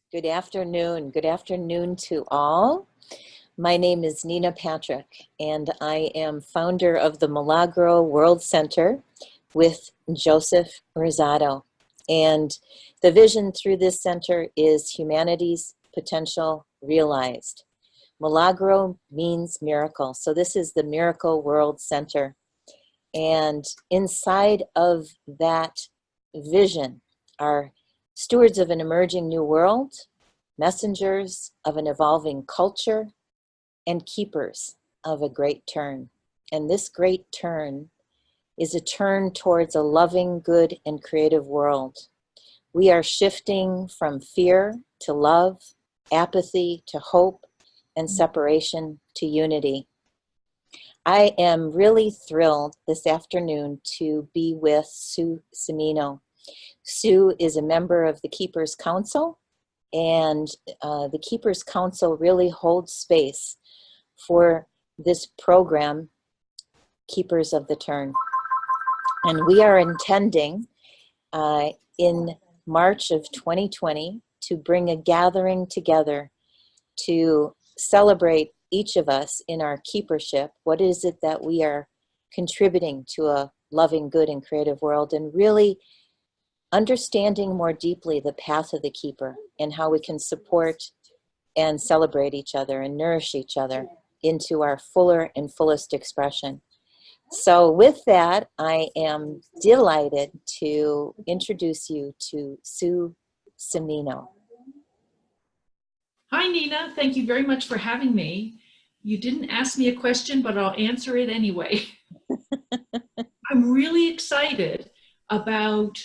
Good afternoon. Good afternoon to all. My name is Nina Patrick, and I am founder of the Milagro World Center with Joseph Rosado. And the vision through this center is humanity's potential realized. Milagro means miracle. So this is the Miracle World Center. And inside of that vision are stewards of an emerging new world, messengers of an evolving culture, and keepers of a great turn. And this great turn is a turn towards a loving, good, and creative world. We are shifting from fear to love, apathy to hope, and separation to unity. I am really thrilled this afternoon to be with Sue Cimino. Sue is a member of the Keepers Council, and the Keepers Council really holds space for this program, Keepers of the Turn. And we are intending in March of 2020 to bring a gathering together to celebrate each of us in our keepership. What is it that we are contributing to a loving, good, and creative world, and really understanding more deeply the path of the keeper and how we can support and celebrate each other and nourish each other into our fuller and fullest expression. So with that, I am delighted to introduce you to Sue Cimino. Hi, Nina. Thank you very much for having me. You didn't ask me a question, but I'll answer it anyway. I'm really excited about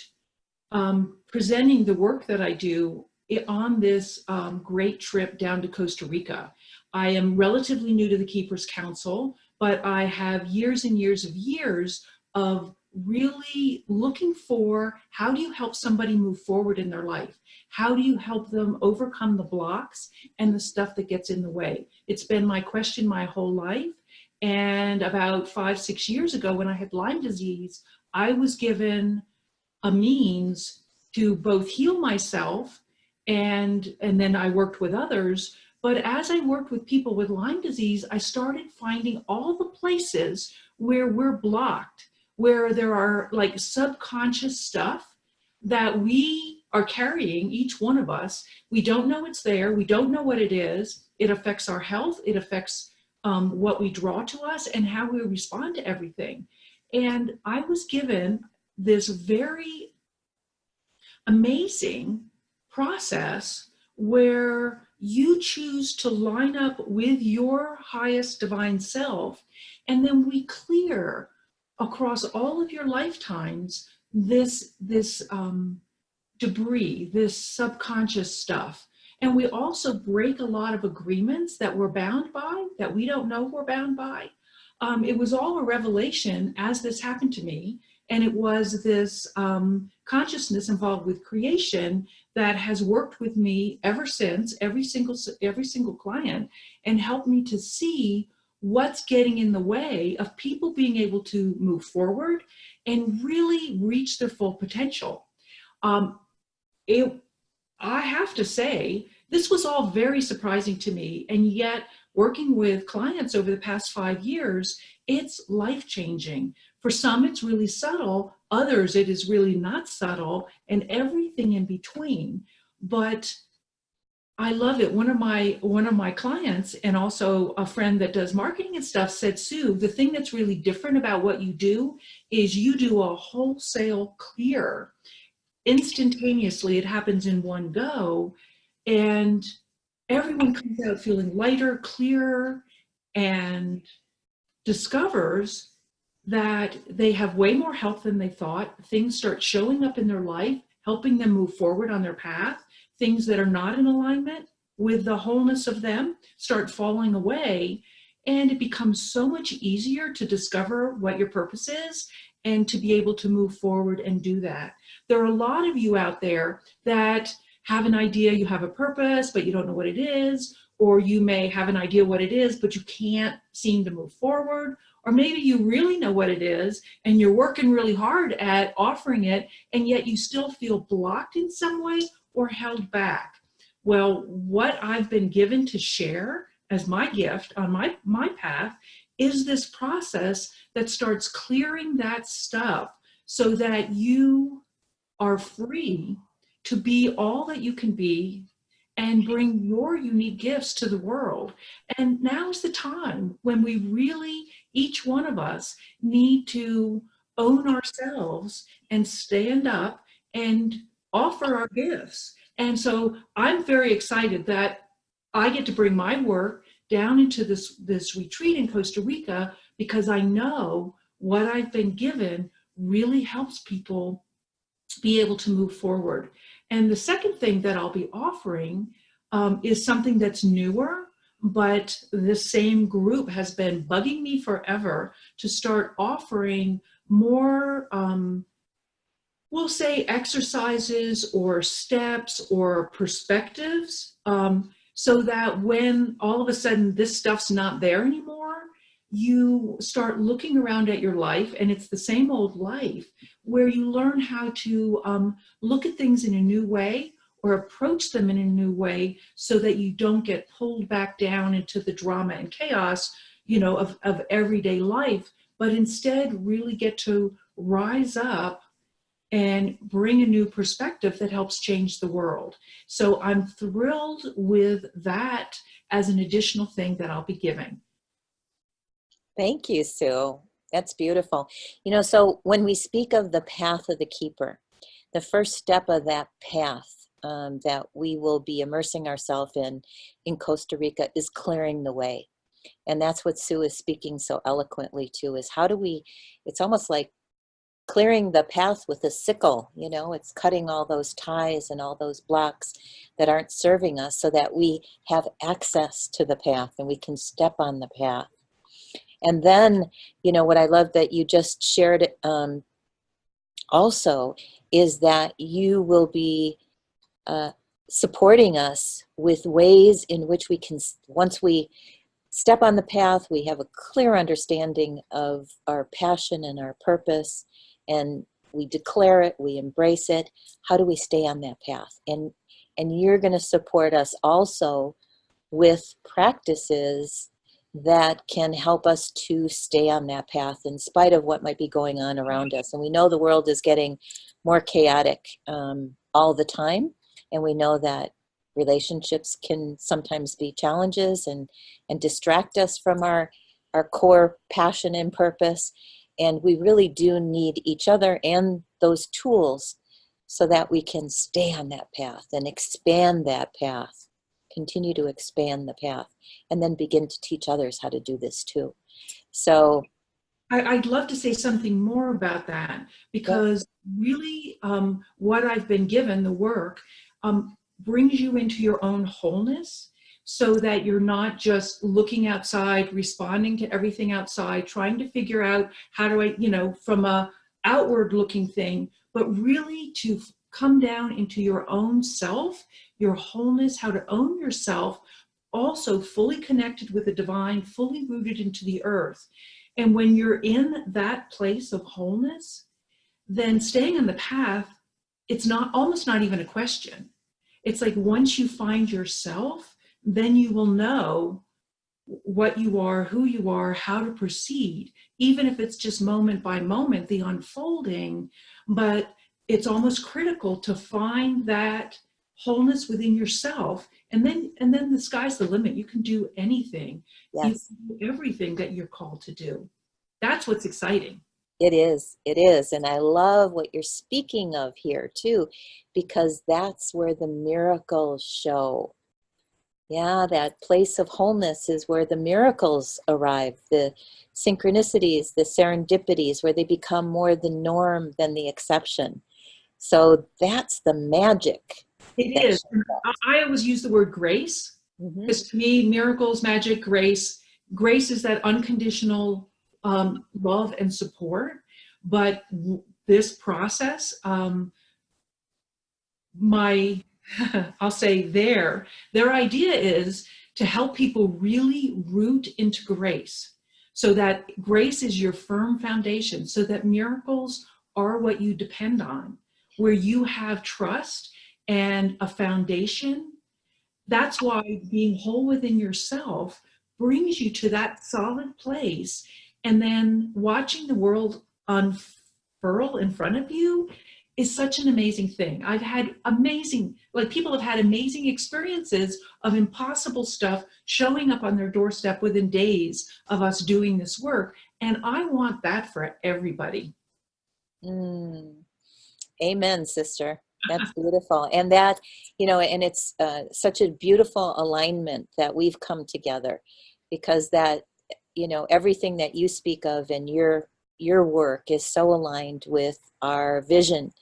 presenting the work that I do on this great trip down to Costa Rica. I am relatively new to the Keepers Council, but I have years and years of really looking for how do you help somebody move forward in their life? How do you help them overcome the blocks and the stuff that gets in the way? It's been my question my whole life. And about 5-6 years ago, when I had Lyme disease, I was given a means to both heal myself and then I worked with others. But as I worked with people with Lyme disease, I started finding all the places where we're blocked, where there are like subconscious stuff that we are carrying, each one of us. We don't know it's there. We don't know what it is. It affects our health. It affects what we draw to us and how we respond to everything. And I was given this very amazing process where you choose to line up with your highest divine self, and then we clear across all of your lifetimes this debris, this subconscious stuff. And we also break a lot of agreements that we're bound by, that we don't know we're bound by. It was all a revelation as this happened to me. And it was this consciousness involved with creation that has worked with me ever since, every single client, and helped me to see what's getting in the way of people being able to move forward and really reach their full potential. I have to say, this was all very surprising to me, and yet working with clients over the past 5 years, it's life-changing. For some, it's really subtle. Others, it is really not subtle, and everything in between. But I love it. One of my clients, and also a friend that does marketing and stuff, said, Sue, the thing that's really different about what you do is you do a wholesale clear. Instantaneously, it happens in one go, and everyone comes out feeling lighter, clearer, and discovers that they have way more health than they thought. Things start showing up in their life, helping them move forward on their path. Things that are not in alignment with the wholeness of them start falling away, and it becomes so much easier to discover what your purpose is and to be able to move forward and do that. There are a lot of you out there that have an idea, you have a purpose, but you don't know what it is, or you may have an idea what it is, but you can't seem to move forward, or maybe you really know what it is and you're working really hard at offering it, and yet you still feel blocked in some way or held back. Well, what I've been given to share as my gift on my path is this process that starts clearing that stuff so that you are free to be all that you can be and bring your unique gifts to the world. And now is the time when we really, each one of us, need to own ourselves and stand up and offer our gifts. And so I'm very excited that I get to bring my work down into this retreat in Costa Rica, because I know what I've been given really helps people be able to move forward. And the second thing that I'll be offering is something that's newer, but the same group has been bugging me forever to start offering more, we'll say, exercises or steps or perspectives, so that when all of a sudden this stuff's not there anymore, you start looking around at your life and it's the same old life, where you learn how to look at things in a new way or approach them in a new way, so that you don't get pulled back down into the drama and chaos, of everyday life, but instead really get to rise up and bring a new perspective that helps change the world. So I'm thrilled with that as an additional thing that I'll be giving. Thank you, Sue. That's beautiful. So when we speak of the path of the keeper, the first step of that path that we will be immersing ourselves in Costa Rica is clearing the way. And that's what Sue is speaking so eloquently to, is how do we, it's almost like clearing the path with a sickle, it's cutting all those ties and all those blocks that aren't serving us, so that we have access to the path and we can step on the path. And then, what I love that you just shared also is that you will be supporting us with ways in which we can, once we step on the path, we have a clear understanding of our passion and our purpose, and we declare it, we embrace it. How do we stay on that path? And you're going to support us also with practices that can help us to stay on that path in spite of what might be going on around us. And we know the world is getting more chaotic all the time. And we know that relationships can sometimes be challenges and distract us from our core passion and purpose. And we really do need each other and those tools so that we can stay on that path and expand that path, continue to expand the path, and then begin to teach others how to do this too. So I'd love to say something more about that, because really what I've been given, the work, brings you into your own wholeness, so that you're not just looking outside, responding to everything outside, trying to figure out how do I, from a outward looking thing, but really to come down into your own self, your wholeness, how to own yourself, also fully connected with the divine, fully rooted into the earth. And when you're in that place of wholeness, then staying on the path, it's almost not even a question. It's like once you find yourself, then you will know what you are, who you are, how to proceed, even if it's just moment by moment, the unfolding. But it's almost critical to find that wholeness within yourself, and then the sky's the limit. You can do anything. yes, You can do everything that you're called to do. That's what's exciting. it is. And I love what you're speaking of here too, because that's where the miracles show. Yeah, that place of wholeness is where the miracles arrive, the synchronicities, the serendipities, where they become more the norm than the exception. So that's the magic. It is. I always use the word grace, because to me, miracles, magic, grace is that unconditional love and support. But this process, I'll say their idea is to help people really root into grace, so that grace is your firm foundation, so that miracles are what you depend on, where you have trust and a foundation that's why being whole within yourself brings you to that solid place. And then watching the world unfurl in front of you is such an amazing thing. I've had amazing, like people have had amazing experiences of impossible stuff showing up on their doorstep within days of us doing this work. And I want that for everybody. Mm. Amen, sister. That's beautiful. And that, and it's such a beautiful alignment that we've come together, because that, everything that you speak of and your work is so aligned with our vision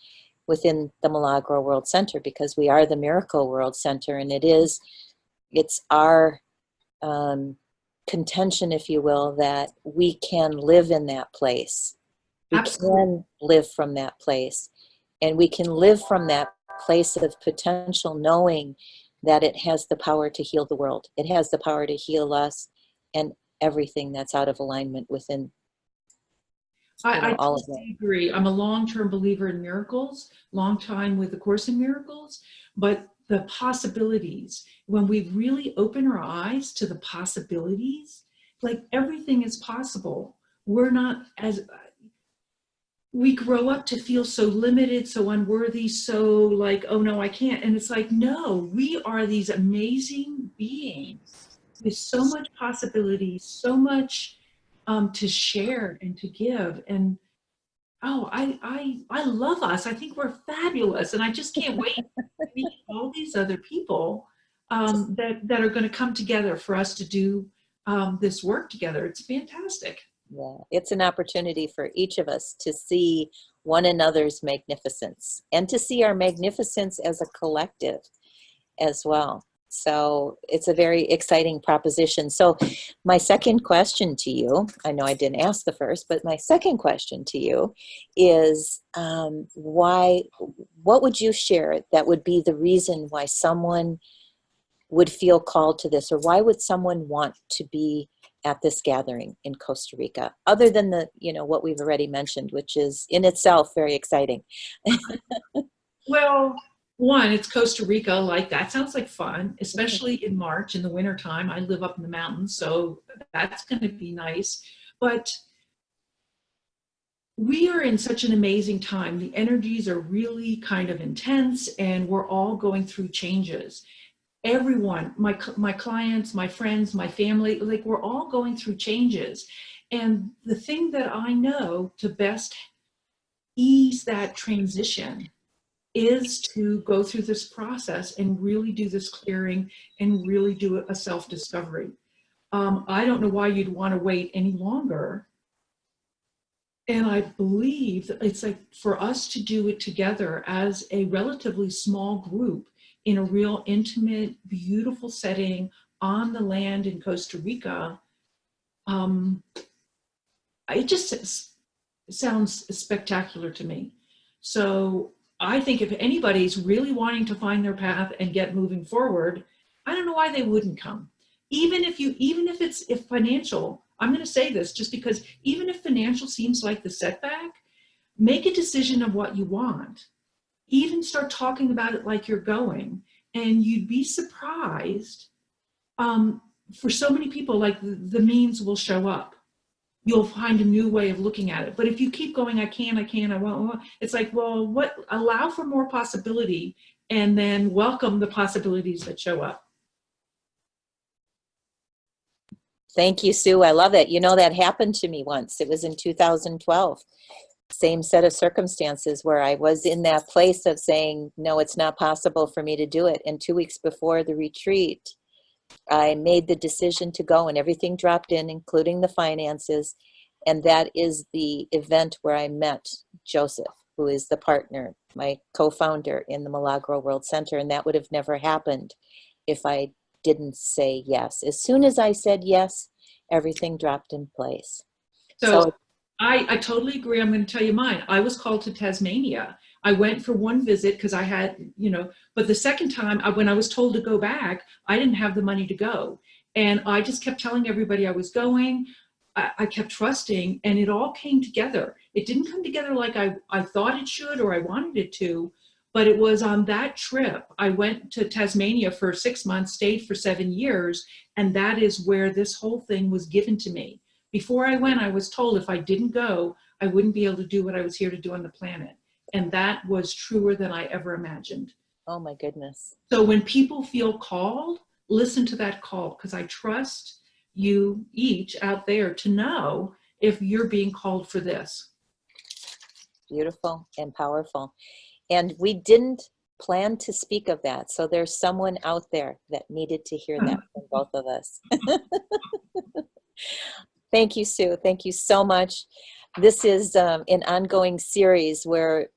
within the Milagro World Center, because we are the Miracle World Center, and it's our contention, if you will, that we can live in that place. We Absolutely. can live from that place. And we can live from that place of potential, knowing that it has the power to heal the world. It has the power to heal us and everything that's out of alignment within, I all of totally it. agree. I'm a long-term believer in miracles, long time with the Course in Miracles, but the possibilities, when we really open our eyes to the possibilities, like everything is possible. We're not as, we grow up to feel so limited, so unworthy, so like, oh no, I can't. And it's like, no, we are these amazing beings with so much possibility, so much to share and to give. And oh, I love us. I think we're fabulous. And I just can't wait to meet all these other people that are going to come together for us to do this work together. It's fantastic. Yeah, it's an opportunity for each of us to see one another's magnificence and to see our magnificence as a collective as well. So it's a very exciting proposition. So my second question to you, I know I didn't ask the first, but my second question to you is what would you share that would be the reason why someone would feel called to this, or why would someone want to be at this gathering in Costa Rica, other than the, what we've already mentioned, which is in itself very exciting? Well, one, it's Costa Rica. Like that sounds like fun, especially in March in the wintertime. I live up in the mountains, so that's going to be nice. But we are in such an amazing time. The energies are really kind of intense, and we're all going through changes. Everyone, my clients, my friends, my family, like we're all going through changes. And the thing that I know to best ease that transition is to go through this process and really do this clearing and really do a self-discovery. I don't know why you'd want to wait any longer. And I believe that it's like for us to do it together as a relatively small group in a real intimate, beautiful setting on the land in Costa Rica, it just sounds spectacular to me. So I think if anybody's really wanting to find their path and get moving forward, I don't know why they wouldn't come. Even if financial, I'm going to say this just because even if financial seems like the setback, make a decision of what you want. Even start talking about it like you're going, and you'd be surprised. For so many people, like the means will show up. You'll find a new way of looking at it. But if you keep going, I won't, it's like, well, allow for more possibility and then welcome the possibilities that show up. Thank you, Sue. I love it. That happened to me once. It was in 2012. Same set of circumstances where I was in that place of saying, no, it's not possible for me to do it. And 2 weeks before the retreat, I made the decision to go, and everything dropped in, including the finances. And that is the event where I met Joseph, who is the partner, my co-founder in the Milagro World Center. And that would have never happened if I didn't say yes. As soon as I said yes, everything dropped in place. So I totally agree. I'm going to tell you mine. I was called to Tasmania. I went for one visit because I had, but the second time when I was told to go back, I didn't have the money to go. And I just kept telling everybody I was going. I kept trusting, and it all came together. It didn't come together like I thought it should or I wanted it to, But it was on that trip, I went to Tasmania for 6 months, stayed for 7 years, and that is where this whole thing was given to me. Before I went, I was told if I didn't go, I wouldn't be able to do what I was here to do on the planet. And that was truer than I ever imagined. Oh my goodness. So when people feel called, listen to that call, because I trust you each out there to know if you're being called for this. Beautiful and powerful. And we didn't plan to speak of that. So there's someone out there that needed to hear that from both of us. Thank you, Sue. Thank you so much. This is an ongoing series where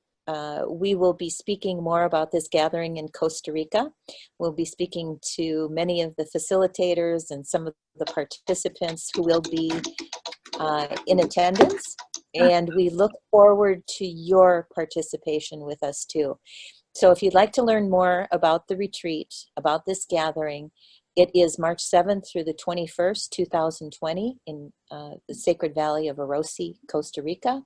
we will be speaking more about this gathering in Costa Rica. We'll be speaking to many of the facilitators and some of the participants who will be in attendance. And we look forward to your participation with us too. So if you'd like to learn more about the retreat, about this gathering, it is March 7th through the 21st, 2020 in the Sacred Valley of Orosi, Costa Rica.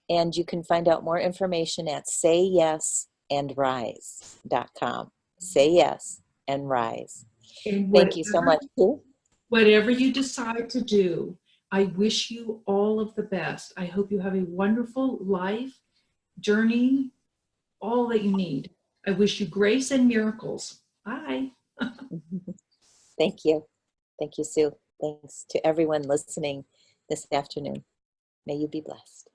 And you can find out more information at sayyesandrise.com. Say yes and rise. And Thank you so much. Whatever you decide to do, I wish you all of the best. I hope you have a wonderful life, journey, all that you need. I wish you grace and miracles. Bye. Thank you. Thank you, Sue. Thanks to everyone listening this afternoon. May you be blessed.